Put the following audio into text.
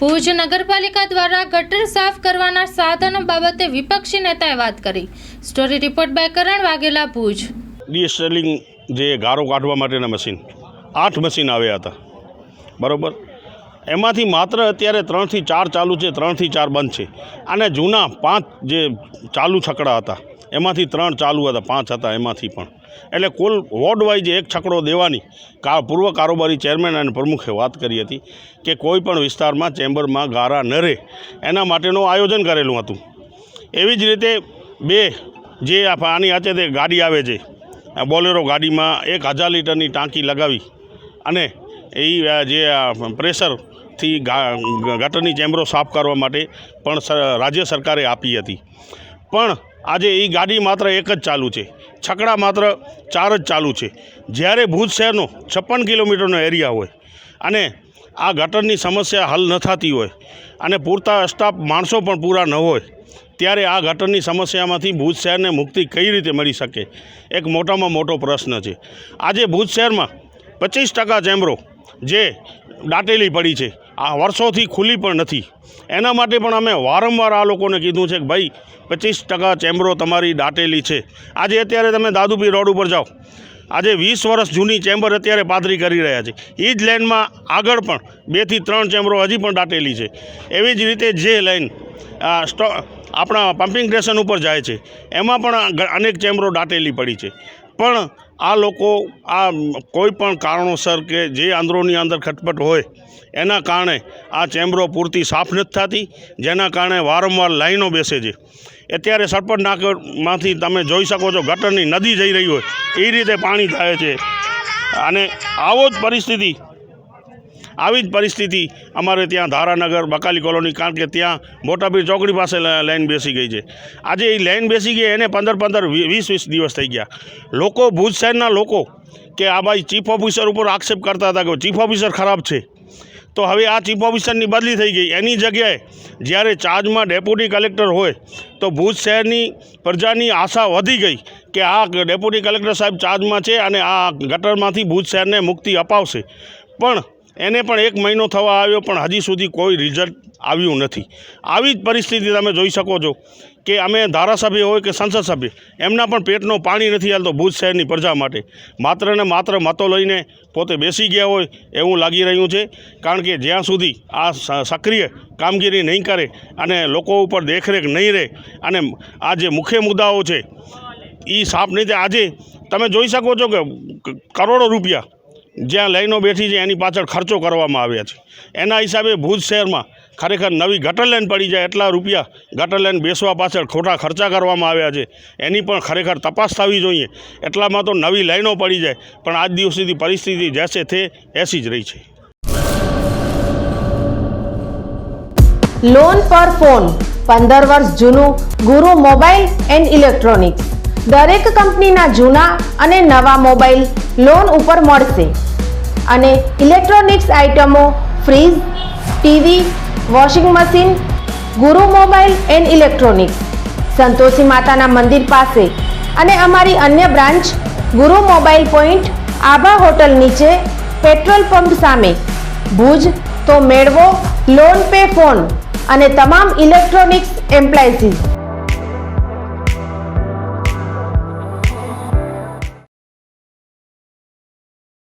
ભુજ નગરપાલિકા દ્વારા ગટર સાફ કરવાના સાધનો બાબતે વિપક્ષી નેતાએ વાત કરી। સ્ટોરી રિપોર્ટ બાય કરણ વાઘેલા, ભુજ। ડીએસેલિંગ જે ગારો કાઢવા માટેના મશીન 8 મશીન આવ્યા હતા, બરાબર। એમાંથી માત્ર અત્યારે 3 થી 4 ચાલુ છે, 3 થી 4 બંધ છે। અને જૂના 5 જે ચાલુ છકડા હતા એમાંથી 3 ચાલુ હતા, 5 હતા એમાંથી પણ। એટલે કુલ વોર્ડ વાઇઝ એક છકડો દેવાની પૂર્વ કારોબારી ચેરમેન અને પ્રમુખે વાત કરી હતી કે કોઈ પણ વિસ્તારમાં ચેમ્બરમાં ગારા ન રહે એના માટેનું આયોજન કરેલું હતું। એવી જ રીતે બે જે આની આચે તે ગાડી આવે છે, બોલેરો ગાડીમાં 1000 લીટરની ટાંકી લગાવી અને એ જે પ્રેશરથી ગટરની ચેમ્બરો સાફ કરવા માટે પણ રાજ્ય સરકારે આપી હતી। પણ આજે એ ગાડી માત્ર એક જ ચાલુ છે, છકડા માત્ર 4 જ ચાલુ છે। જ્યારે ભુજ શહેરનો 56 કિલોમીટરનો એરિયા હોય અને આ ગટરની સમસ્યા હલ ન થતી હોય અને પૂરતા સ્ટાફ માણસો પણ પૂરા ન હોય ત્યારે આ ગટરની સમસ્યામાંથી ભુજ શહેરને મુક્તિ કઈ રીતે મળી શકે, એક મોટામાં મોટો પ્રશ્ન છે। આજે ભુજ શહેરમાં 25% ચેમ્બરો જે દાટેલી પડી છે, આ વર્ષોથી ખુલ્લી પણ નથી। એના માટે પણ અમે વારંવાર આ લોકોને કીધું છે કે ભાઈ 25% ચેમ્બરો તમારી દાટેલી છે। આજે અત્યારે તમે દાદુપીર રોડ ઉપર જાઓ, આજે 20 વર્ષ જૂની ચેમ્બર અત્યારે પાદરી કરી રહ્યા છે। એ જ લાઇનમાં આગળ પણ 2 થી 3 ચેમ્બરો હજી પણ દાટેલી છે। એવી જ રીતે જે લાઇન આપણા પમ્પિંગ સ્ટેશન ઉપર જાય છે એમાં પણ અનેક ચેમ્બરો દાટેલી પડી છે। પણ આ લોકો આ કોઈ પણ કારણોસર કે જે અંદરોની અંદર ખટપટ હોય એના કારણે આ ચેમ્બરો પૂરતી સાફ નથી થતી, જેના કારણે વારંવાર લાઈનો બેસે છે। અત્યારે સરપટ નાકમાંથી તમે જોઈ શકો છો, ગટરની નદી જઈ રહી હોય એ રીતે પાણી થાય છે। અને આવી જ પરિસ્થિતિ અમારે ત્યાં ધારાનગર બકાલી કોલોની, કારણ કે ત્યાં મોટાપીર ચોકડી પાસે લાઈન બેસી ગઈ છે। આજે એ લાઈન બેસી ગઈ એને 15-20 દિવસ થઈ ગયા। લોકો, ભુજ શહેરના લોકો કે આ ભાઈ ચીફ ઓફિસર ઉપર આક્ષેપ કરતા હતા કે ચીફ ઓફિસર ખરાબ છે, તો હવે આ ચીફ ઓફિસરની બદલી થઈ ગઈ। એની જગ્યાએ જ્યારે ચાર્જમાં ડેપ્યુટી કલેક્ટર હોય તો ભુજ શહેરની પ્રજાની આશા વધી ગઈ કે આ ડેપ્યુટી કલેક્ટર સાહેબ ચાર્જમાં છે અને આ ગટરમાંથી ભુજ શહેરને મુક્તિ અપાવશે। પણ એને પણ 1 મહિનો થવા આવ્યો પણ હજી સુધી કોઈ રિઝલ્ટ આવ્યું નથી। આવી જ પરિસ્થિતિ તમે જોઈ શકો છો કે અમે ધારાસભ્ય હોય કે સંસદ સભ્ય, એમના પણ પેટનો પાણી નથી હાલતો ભુજ શહેરની પ્રજા માટે। માત્ર ને માત્ર મતો લઈને પોતે બેસી ગયા હોય એવું લાગી રહ્યું છે। કારણ કે જ્યાં સુધી આ સક્રિય કામગીરી નહીં કરે અને લોકો ઉપર દેખરેખ નહીં રહે અને આ જે મુખ્ય મુદ્દાઓ છે એ સાફ નહીં થાય। આજે તમે જોઈ શકો છો કે કરોડો રૂપિયા જ્યાં લાઈનો બેઠી છે એની પાછળ ખર્ચો કરવામાં આવ્યા છે। એના હિસાબે ભુજ શહેરમાં ખરેખર નવી ગટર લાઈન પડી જાય એટલા રૂપિયા ગટર લાઈન બેસવા પાછળ ખોટા ખર્ચા કરવામાં આવ્યા છે, એની પણ ખરેખર તપાસ થવી જોઈએ। એટલામાં તો નવી લાઈનો પડી જાય, પણ આજ દિવસ સુધી પરિસ્થિતિ જૈસે થે એસી જ રહી છે। લોન પર ફોન 15 વર્ષ જૂનું ગુરુ મોબાઈલ એન્ડ ઇલેક્ટ્રોનિક્સ। દરેક કંપનીના જૂના અને નવા મોબાઈલ લોન ઉપર મળશે અને ઇલેક્ટ્રોનિક્સ આઇટમો ફ્રીજ, ટીવી, વોશિંગ મશીન। ગુરુ મોબાઈલ એન્ડ ઇલેક્ટ્રોનિક્સ, સંતોષી માતાના મંદિર પાસે અને અમારી અન્ય બ્રાન્ચ ગુરુ મોબાઈલ પોઈન્ટ, આભા હોટલ નીચે, પેટ્રોલ પંપ સામે, ભુજ। તો મેળવો લોન પે ફોન અને તમામ ઇલેક્ટ્રોનિક્સ એપ્લાયન્સીસ।